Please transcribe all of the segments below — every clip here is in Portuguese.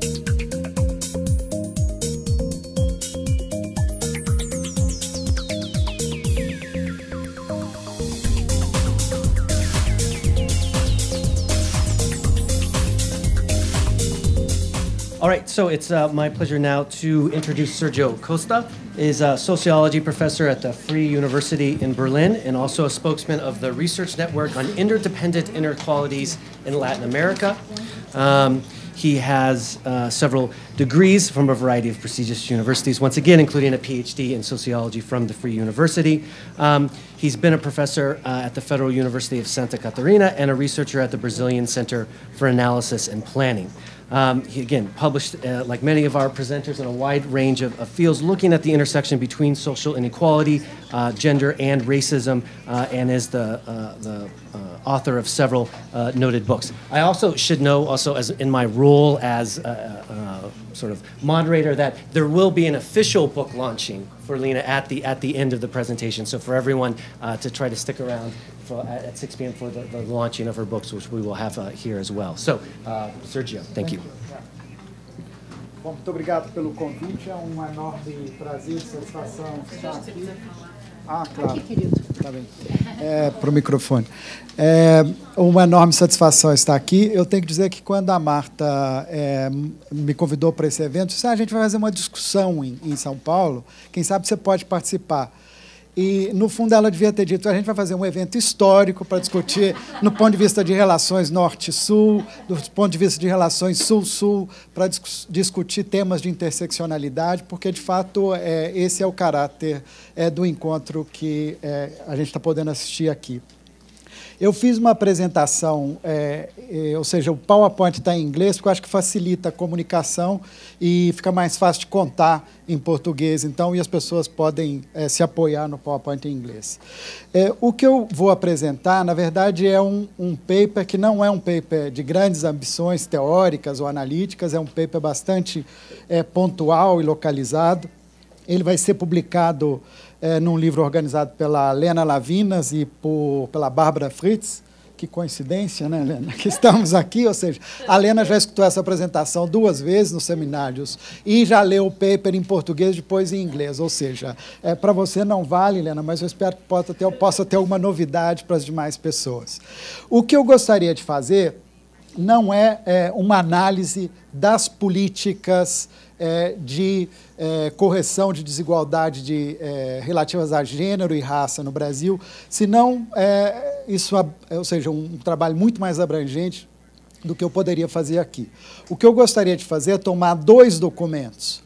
All right, so it's my pleasure now to introduce Sergio Costa. Is a sociology professor at the Free University in Berlin and also a spokesman of the Research Network on Interdependent Inequalities in Latin America. He has several degrees from a variety of prestigious universities, once again, including a PhD in sociology from the Free University. He's been a professor at the Federal University of Santa Catarina and a researcher at the Brazilian Center for Analysis and Planning. He, again, published, like many of our presenters, in a wide range of fields looking at the intersection between social inequality, gender, and racism, and is the author of several noted books. I also should know, also as in my role as sort of moderator, that there will be an official book launching for Lina at the end of the presentation. So for everyone to try to stick around at 6 p.m. for the launching of her books, which we will have here as well. So, Sergio, thank you. Bom, muito obrigado pelo convite. É enorme prazer e satisfação estar aqui. Ah, claro. Aqui, querido. Tá bem. Para o microfone. É uma enorme satisfação estar aqui. Eu tenho que dizer que quando a Marta me convidou para esse evento, disse, a gente vai fazer uma discussão em São Paulo, quem sabe você pode participar. E, no fundo, ela devia ter dito, a gente vai fazer um evento histórico para discutir, no ponto de vista de relações norte-sul, do ponto de vista de relações sul-sul, para discutir temas de interseccionalidade, porque, de fato, esse é o caráter do encontro que a gente está podendo assistir aqui. Eu fiz uma apresentação, ou seja, o PowerPoint está em inglês, porque eu acho que facilita a comunicação e fica mais fácil de contar em português, então, e as pessoas podem se apoiar no PowerPoint em inglês. O que eu vou apresentar, na verdade, é um paper que não é um paper de grandes ambições teóricas ou analíticas, é um paper bastante pontual e localizado. Ele vai ser publicado num livro organizado pela Lena Lavinas e pela Bárbara Fritz. Que coincidência, né, Lena? Que estamos aqui, ou seja, a Lena já escutou essa apresentação 2 vezes nos seminários e já leu o paper em português, depois em inglês, ou seja, para você não vale, Lena, mas eu espero que possa ter alguma novidade para as demais pessoas. O que eu gostaria de fazer não é uma análise das políticas de correção de desigualdade relativas a gênero e raça no Brasil, senão ou seja, um trabalho muito mais abrangente do que eu poderia fazer aqui. O que eu gostaria de fazer é tomar 2 documentos.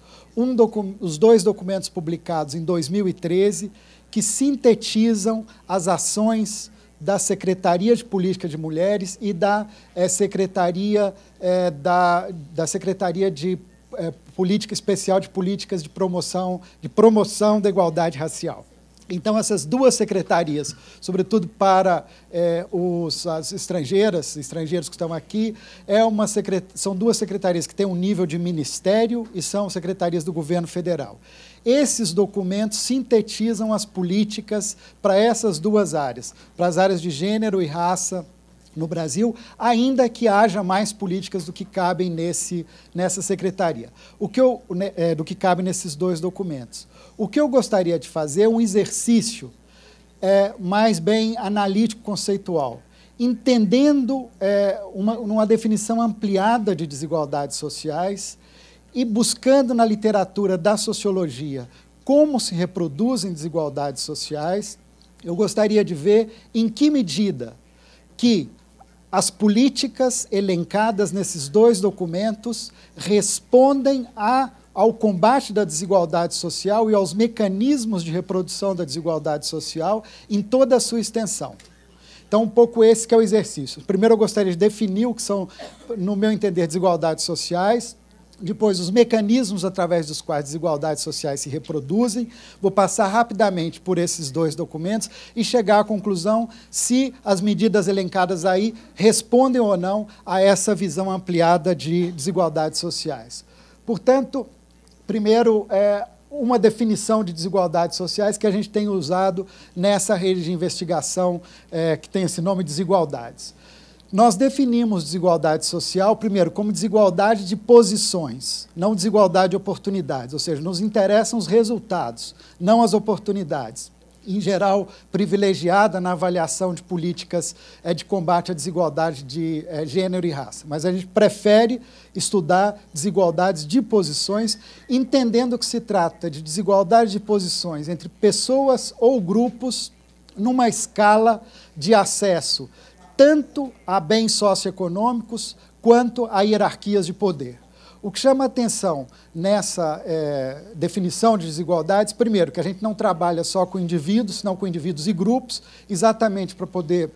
Os 2 documentos publicados em 2013, que sintetizam as ações da Secretaria de Política de Mulheres e da Secretaria de Política Especial de Políticas de Promoção da Igualdade Racial. Então, essas 2 secretarias, sobretudo para as estrangeiros que estão aqui, são 2 secretarias que têm um nível de ministério e são secretarias do governo federal. Esses documentos sintetizam as políticas para essas 2 áreas, para as áreas de gênero e raça no Brasil, ainda que haja mais políticas do que cabem nessa secretaria, do que cabe nesses 2 documentos. O que eu gostaria de fazer é um exercício mais bem analítico-conceitual, entendendo uma definição ampliada de desigualdades sociais e buscando na literatura da sociologia como se reproduzem desigualdades sociais. Eu gostaria de ver em que medida que as políticas elencadas nesses 2 documentos respondem ao combate da desigualdade social e aos mecanismos de reprodução da desigualdade social em toda a sua extensão. Então, um pouco esse que é o exercício. Primeiro, eu gostaria de definir o que são, no meu entender, desigualdades sociais, depois os mecanismos através dos quais desigualdades sociais se reproduzem. Vou passar rapidamente por esses 2 documentos e chegar à conclusão se as medidas elencadas aí respondem ou não a essa visão ampliada de desigualdades sociais. Portanto, primeiro, uma definição de desigualdades sociais que a gente tem usado nessa rede de investigação que tem esse nome, Desigualdades. nós definimos desigualdade social, primeiro, como desigualdade de posições, não desigualdade de oportunidades, ou seja, nos interessam os resultados, não as oportunidades. Em geral, privilegiada na avaliação de políticas de combate à desigualdade de gênero e raça. Mas a gente prefere estudar desigualdades de posições, entendendo que se trata de desigualdade de posições entre pessoas ou grupos numa escala de acesso tanto a bens socioeconômicos quanto a hierarquias de poder. O que chama a atenção nessa definição de desigualdades, primeiro, que a gente não trabalha só com indivíduos, senão com indivíduos e grupos, exatamente para poder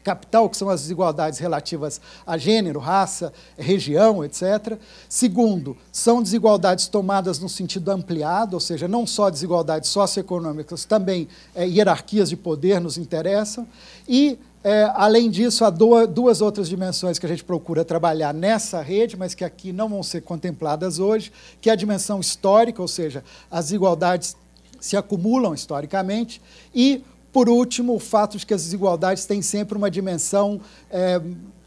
captar o que são as desigualdades relativas a gênero, raça, região, etc. Segundo, são desigualdades tomadas no sentido ampliado, ou seja, não só desigualdades socioeconômicas, também hierarquias de poder nos interessam. E, além disso, há duas outras dimensões que a gente procura trabalhar nessa rede, mas que aqui não vão ser contempladas hoje, que é a dimensão histórica, ou seja, as desigualdades se acumulam historicamente, e, por último, o fato de que as desigualdades têm sempre uma dimensão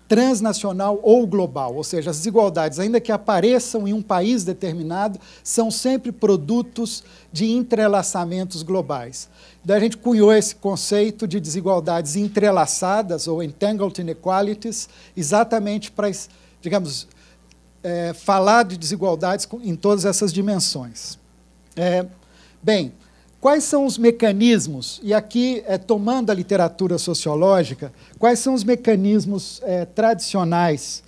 transnacional ou global, ou seja, as desigualdades, ainda que apareçam em um país determinado, são sempre produtos de entrelaçamentos globais. Daí a gente cunhou esse conceito de desigualdades entrelaçadas, ou entangled inequalities, exatamente para, digamos, falar de desigualdades em todas essas dimensões. Bem, quais são os mecanismos, e aqui, tomando a literatura sociológica, quais são os mecanismos tradicionais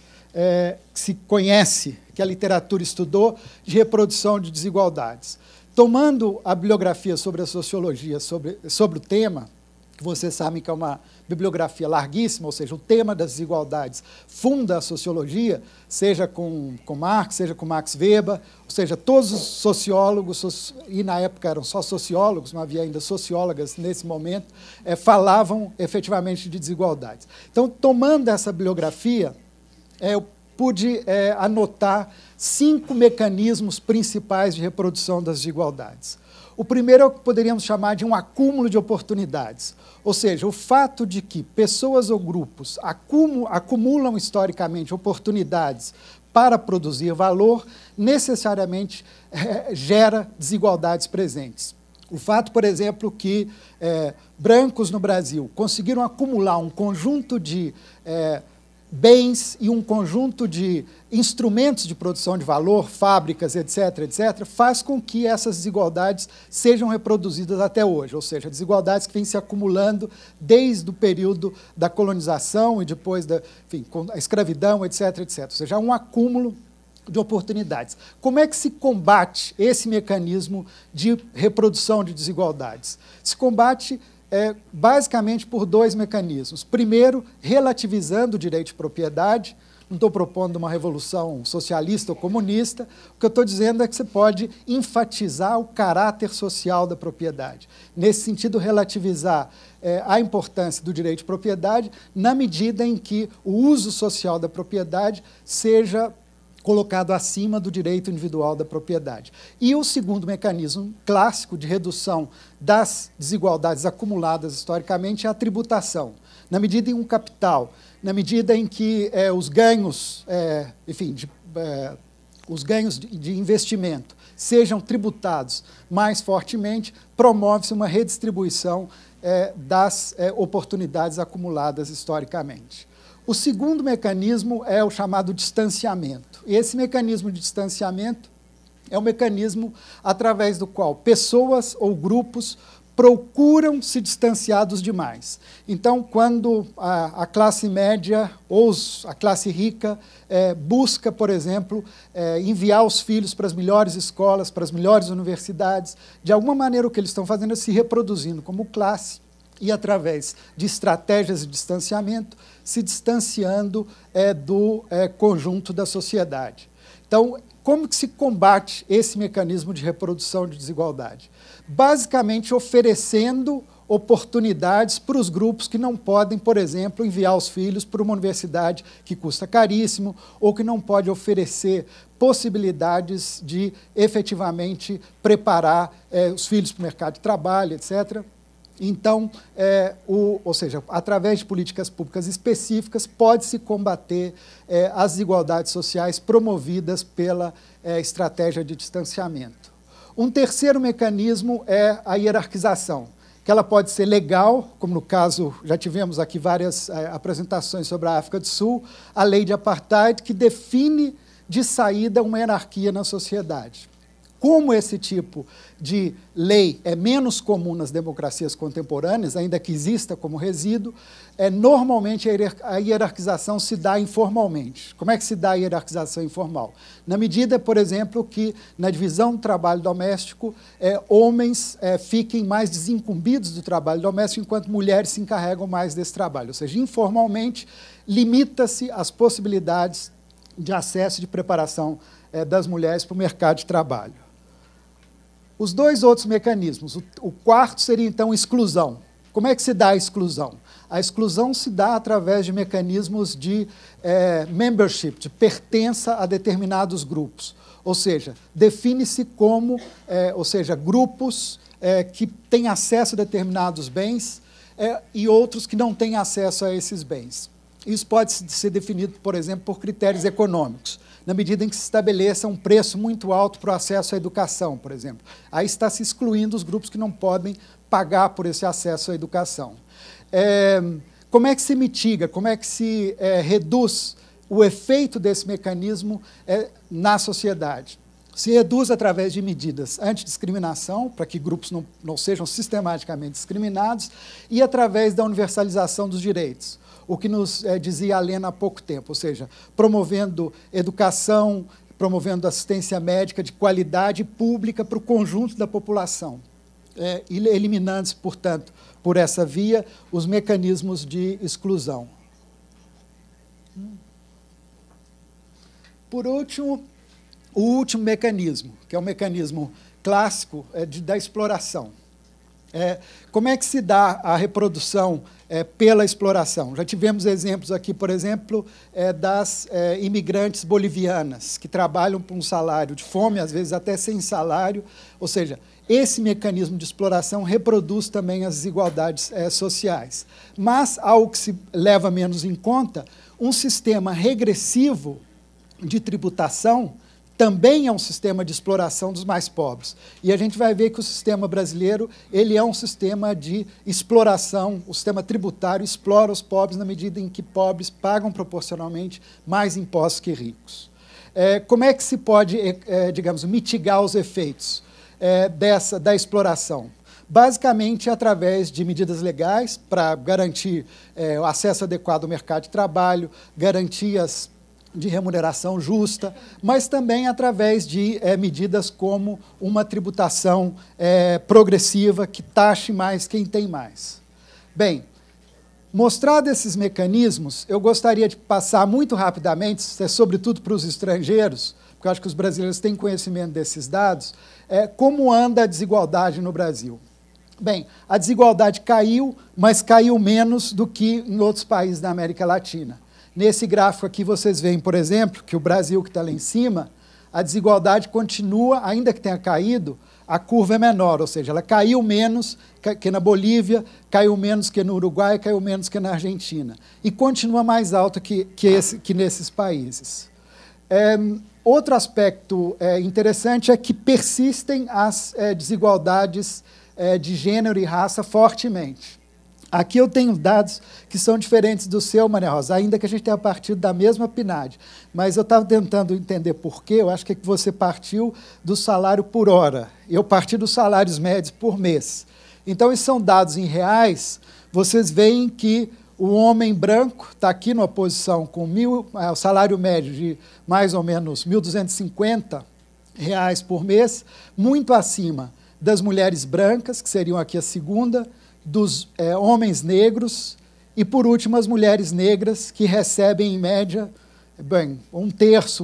que se conhece, que a literatura estudou, de reprodução de desigualdades? Tomando a bibliografia sobre a sociologia, sobre o tema, que vocês sabem que é uma bibliografia larguíssima, ou seja, o tema das desigualdades funda a sociologia, seja com Marx, seja com Max Weber, ou seja, todos os sociólogos, e na época eram só sociólogos, não havia ainda sociólogas nesse momento, falavam efetivamente de desigualdades. Então, tomando essa bibliografia, eu pude anotar 5 mecanismos principais de reprodução das desigualdades. O primeiro é o que poderíamos chamar de um acúmulo de oportunidades, ou seja, o fato de que pessoas ou grupos acumulam historicamente oportunidades para produzir valor, necessariamente gera desigualdades presentes. O fato, por exemplo, que brancos no Brasil conseguiram acumular um conjunto de bens e um conjunto de instrumentos de produção de valor, fábricas, etc., etc., faz com que essas desigualdades sejam reproduzidas até hoje, ou seja, desigualdades que vêm se acumulando desde o período da colonização e depois da, enfim, a escravidão, etc., etc., ou seja, há um acúmulo de oportunidades. Como é que se combate esse mecanismo de reprodução de desigualdades? Se combate basicamente por 2 mecanismos. Primeiro, relativizando o direito de propriedade. Não estou propondo uma revolução socialista ou comunista. O que eu estou dizendo é que você pode enfatizar o caráter social da propriedade. Nesse sentido, relativizar a importância do direito de propriedade na medida em que o uso social da propriedade seja colocado acima do direito individual da propriedade. E o segundo mecanismo clássico de redução das desigualdades acumuladas historicamente é a tributação. Na medida em um capital, na medida em que os ganhos, os ganhos de investimento sejam tributados mais fortemente, promove-se uma redistribuição das oportunidades acumuladas historicamente. O segundo mecanismo é o chamado distanciamento. E esse mecanismo de distanciamento é um mecanismo através do qual pessoas ou grupos procuram se distanciar dos demais. Então, quando a classe média ou a classe rica busca, por exemplo, enviar os filhos para as melhores escolas, para as melhores universidades, de alguma maneira o que eles estão fazendo é se reproduzindo como classe, e, através de estratégias de distanciamento, se distanciando do conjunto da sociedade. Então, como que se combate esse mecanismo de reprodução de desigualdade? Basicamente, oferecendo oportunidades para os grupos que não podem, por exemplo, enviar os filhos para uma universidade que custa caríssimo, ou que não pode oferecer possibilidades de, efetivamente, preparar os filhos para o mercado de trabalho, etc., Então, ou seja, através de políticas públicas específicas, pode-se combater as desigualdades sociais promovidas pela estratégia de distanciamento. Um terceiro mecanismo é a hierarquização, que ela pode ser legal, como no caso, já tivemos aqui várias apresentações sobre a África do Sul, a lei de apartheid, que define de saída uma hierarquia na sociedade. Como esse tipo de lei é menos comum nas democracias contemporâneas, ainda que exista como resíduo, normalmente a hierarquização se dá informalmente. Como é que se dá a hierarquização informal? Na medida, por exemplo, que na divisão do trabalho doméstico, homens fiquem mais desincumbidos do trabalho doméstico, enquanto mulheres se encarregam mais desse trabalho. Ou seja, informalmente, limita-se as possibilidades de acesso e de preparação das mulheres para o mercado de trabalho. Os dois outros mecanismos, o quarto seria, então, exclusão. Como é que se dá a exclusão? A exclusão se dá através de mecanismos de membership, de pertença a determinados grupos. Ou seja, define-se como, grupos que têm acesso a determinados bens e outros que não têm acesso a esses bens. Isso pode ser definido, por exemplo, por critérios econômicos, na medida em que se estabeleça um preço muito alto para o acesso à educação, por exemplo. Aí está se excluindo os grupos que não podem pagar por esse acesso à educação. Como é que se mitiga, como é que se reduz o efeito desse mecanismo na sociedade? Se reduz através de medidas antidiscriminação, para que grupos não sejam sistematicamente discriminados, e através da universalização dos direitos. O que nos dizia a Lena há pouco tempo, ou seja, promovendo educação, promovendo assistência médica de qualidade pública para o conjunto da população, eliminando-se, portanto, por essa via, os mecanismos de exclusão. Por último, o último mecanismo, que é o mecanismo clássico da exploração. Como é que se dá a reprodução pela exploração? Já tivemos exemplos aqui, por exemplo, das imigrantes bolivianas, que trabalham por um salário de fome, às vezes até sem salário, ou seja, esse mecanismo de exploração reproduz também as desigualdades sociais. Mas, algo que se leva menos em conta, um sistema regressivo de tributação também é um sistema de exploração dos mais pobres. E a gente vai ver que o sistema brasileiro ele é um sistema de exploração, o sistema tributário explora os pobres na medida em que pobres pagam proporcionalmente mais impostos que ricos. Como é que se pode, digamos, mitigar os efeitos da exploração? Basicamente, através de medidas legais para garantir o acesso adequado ao mercado de trabalho, garantias de remuneração justa, mas também através de medidas como uma tributação progressiva que taxe mais quem tem mais. Bem, mostrados esses mecanismos, eu gostaria de passar muito rapidamente, sobretudo para os estrangeiros, porque eu acho que os brasileiros têm conhecimento desses dados, como anda a desigualdade no Brasil. Bem, a desigualdade caiu, mas caiu menos do que em outros países da América Latina. Nesse gráfico aqui vocês veem, por exemplo, que o Brasil, que está lá em cima, a desigualdade continua, ainda que tenha caído, a curva é menor, ou seja, ela caiu menos que na Bolívia, caiu menos que no Uruguai, caiu menos que na Argentina. E continua mais alta que nesses países. Outro aspecto interessante é que persistem as desigualdades de gênero e raça fortemente. Aqui eu tenho dados que são diferentes do seu, Maria Rosa, ainda que a gente tenha partido da mesma PNAD. Mas eu estava tentando entender por quê. Eu acho que você partiu do salário por hora. Eu parti dos salários médios por mês. Então, esses são dados em reais. Vocês veem que o homem branco está aqui numa posição com o salário médio de mais ou menos R$ 1.250 por mês, muito acima das mulheres brancas, que seriam aqui a segunda, dos homens negros e, por último, as mulheres negras, que recebem, em média,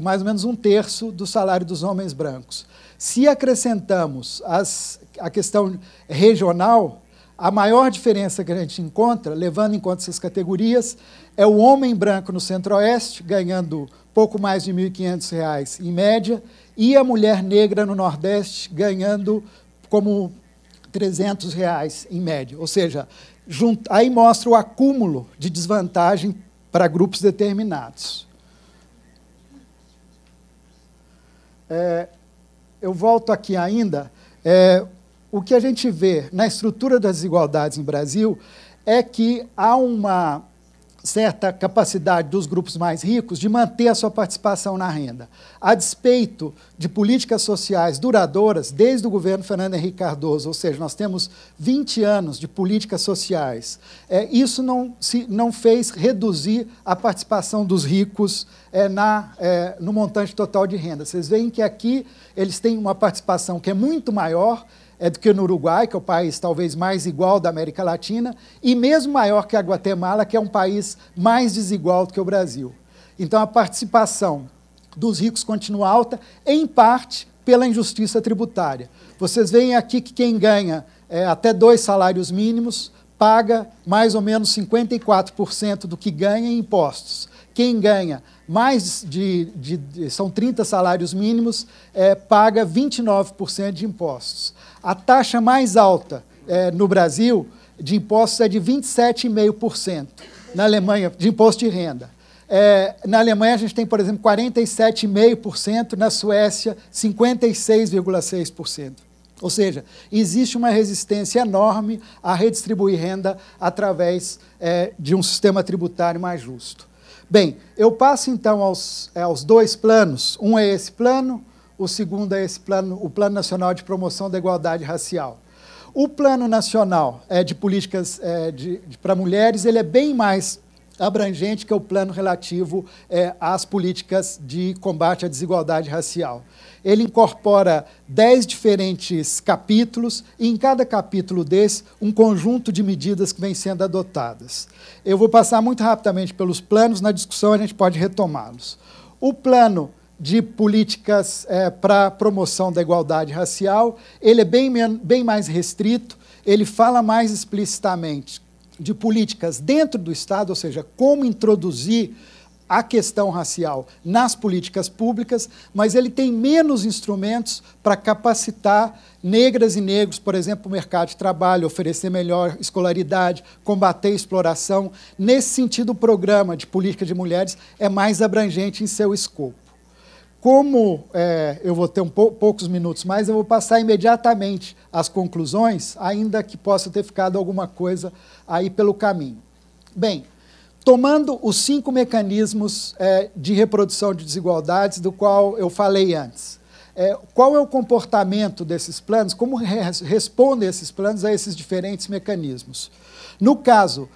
mais ou menos um terço do salário dos homens brancos. Se acrescentamos a questão regional, a maior diferença que a gente encontra, levando em conta essas categorias, é o homem branco no Centro-Oeste, ganhando pouco mais de R$ 1.500 em média, e a mulher negra no Nordeste, ganhando como R$ 300 em média. Ou seja, aí mostra o acúmulo de desvantagem para grupos determinados. Eu volto aqui ainda. O que a gente vê na estrutura das desigualdades no Brasil é que há uma certa capacidade dos grupos mais ricos de manter a sua participação na renda. A despeito de políticas sociais duradouras, desde o governo Fernando Henrique Cardoso, ou seja, nós temos 20 anos de políticas sociais, isso não fez reduzir a participação dos ricos no montante total de renda. Vocês veem que aqui eles têm uma participação que é muito maior do que no Uruguai, que é o país talvez mais igual da América Latina, e mesmo maior que a Guatemala, que é um país mais desigual do que o Brasil. Então, a participação dos ricos continua alta, em parte pela injustiça tributária. Vocês veem aqui que quem ganha até 2 salários mínimos paga mais ou menos 54% do que ganha em impostos. Quem ganha mais são 30 salários mínimos, paga 29% de impostos. A taxa mais alta no Brasil de impostos é de 27,5%, na Alemanha, de imposto de renda. Na Alemanha, a gente tem, por exemplo, 47,5%, na Suécia, 56,6%. Ou seja, existe uma resistência enorme a redistribuir renda através de um sistema tributário mais justo. Bem, eu passo, então, aos 2 planos. Um é esse plano, o segundo é esse plano, o Plano Nacional de Promoção da Igualdade Racial. O Plano Nacional de Políticas para Mulheres, ele é bem mais abrangente que o plano relativo às políticas de combate à desigualdade racial. Ele incorpora 10 diferentes capítulos, e em cada capítulo desse, um conjunto de medidas que vêm sendo adotadas. Eu vou passar muito rapidamente pelos planos, na discussão a gente pode retomá-los. O plano de políticas para a promoção da igualdade racial, ele é bem mais restrito, ele fala mais explicitamente de políticas dentro do Estado, ou seja, como introduzir a questão racial nas políticas públicas, mas ele tem menos instrumentos para capacitar negras e negros, por exemplo, para o mercado de trabalho, oferecer melhor escolaridade, combater a exploração. Nesse sentido, o programa de política de mulheres é mais abrangente em seu escopo. Como eu vou ter poucos minutos mais, eu vou passar imediatamente às conclusões, ainda que possa ter ficado alguma coisa aí pelo caminho. Bem, tomando os 5 mecanismos de reprodução de desigualdades, do qual eu falei antes, qual é o comportamento desses planos, como respondem esses planos a esses diferentes mecanismos? No caso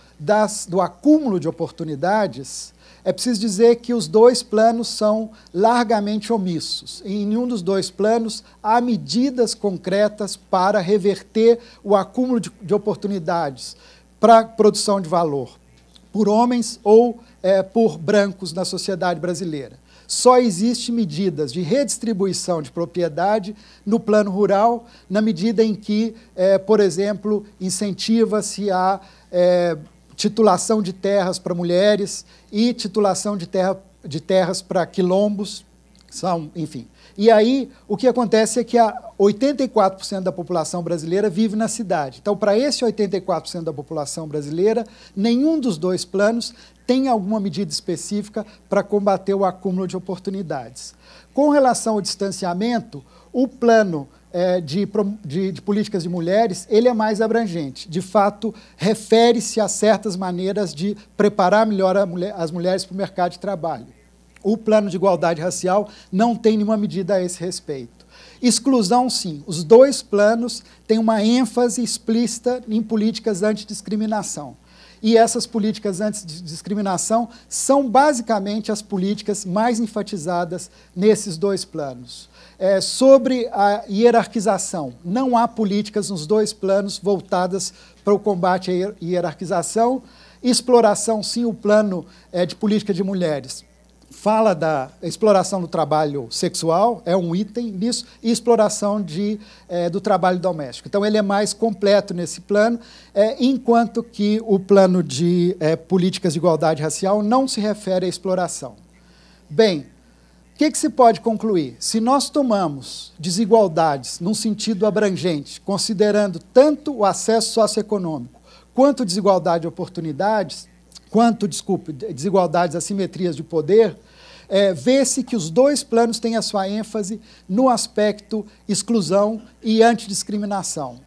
do acúmulo de oportunidades, é preciso dizer que os 2 planos são largamente omissos. Em nenhum dos 2 planos há medidas concretas para reverter o acúmulo de oportunidades para a produção de valor, por homens ou por brancos na sociedade brasileira. Só existem medidas de redistribuição de propriedade no plano rural, na medida em que, por exemplo, incentiva-se a titulação de terras para mulheres e titulação de terras para quilombos, enfim. E aí, o que acontece é que 84% da população brasileira vive na cidade. Então, para esse 84% da população brasileira, nenhum dos 2 planos tem alguma medida específica para combater o acúmulo de oportunidades. Com relação ao distanciamento, o plano de políticas de mulheres, ele é mais abrangente. De fato, refere-se a certas maneiras de preparar melhor as mulheres para o mercado de trabalho. O plano de igualdade racial não tem nenhuma medida a esse respeito. Exclusão, sim. Os 2 planos têm uma ênfase explícita em políticas antidiscriminação. E essas políticas antidiscriminação são basicamente as políticas mais enfatizadas nesses 2 planos. Sobre a hierarquização, não há políticas nos 2 planos voltadas para o combate à hierarquização. Exploração, sim, o plano de política de mulheres fala da exploração do trabalho sexual, é um item nisso, e exploração do trabalho doméstico. Então, ele é mais completo nesse plano, enquanto que o plano de políticas de igualdade racial não se refere à exploração. Bem, o que se pode concluir? Se nós tomamos desigualdades num sentido abrangente, considerando tanto o acesso socioeconômico, quanto desigualdade de oportunidades, desigualdades, assimetrias de poder, vê-se que os dois planos têm a sua ênfase no aspecto exclusão e antidiscriminação.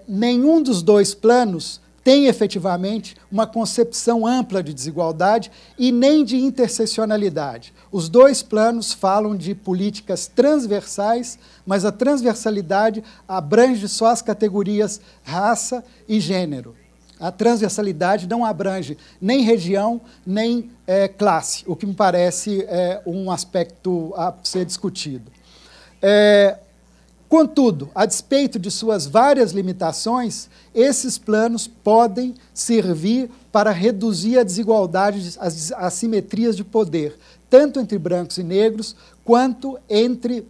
Nenhum dos dois planos tem efetivamente uma concepção ampla de desigualdade e nem de interseccionalidade. Os dois planos falam de políticas transversais, mas a transversalidade abrange só as categorias raça e gênero. A transversalidade não abrange nem região, nem classe, o que me parece um aspecto a ser discutido. Contudo, a despeito de suas várias limitações, esses planos podem servir para reduzir a desigualdade, as assimetrias de poder, tanto entre brancos e negros, quanto entre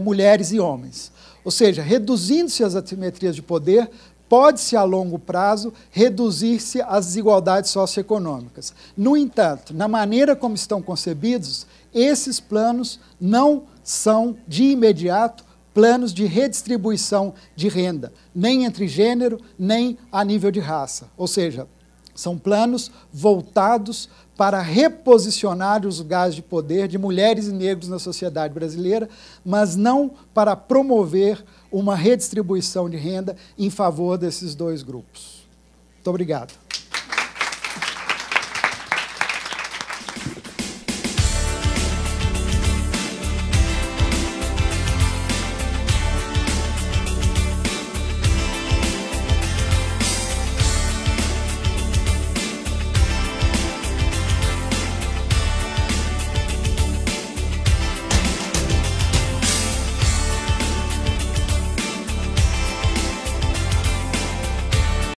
mulheres e homens. Ou seja, reduzindo-se as assimetrias de poder, pode-se, a longo prazo, reduzir-se as desigualdades socioeconômicas. No entanto, na maneira como estão concebidos, esses planos não são, de imediato, planos de redistribuição de renda, nem entre gênero, nem a nível de raça. Ou seja, são planos voltados para reposicionar os lugares de poder de mulheres e negros na sociedade brasileira, mas não para promover uma redistribuição de renda em favor desses dois grupos. Muito obrigado.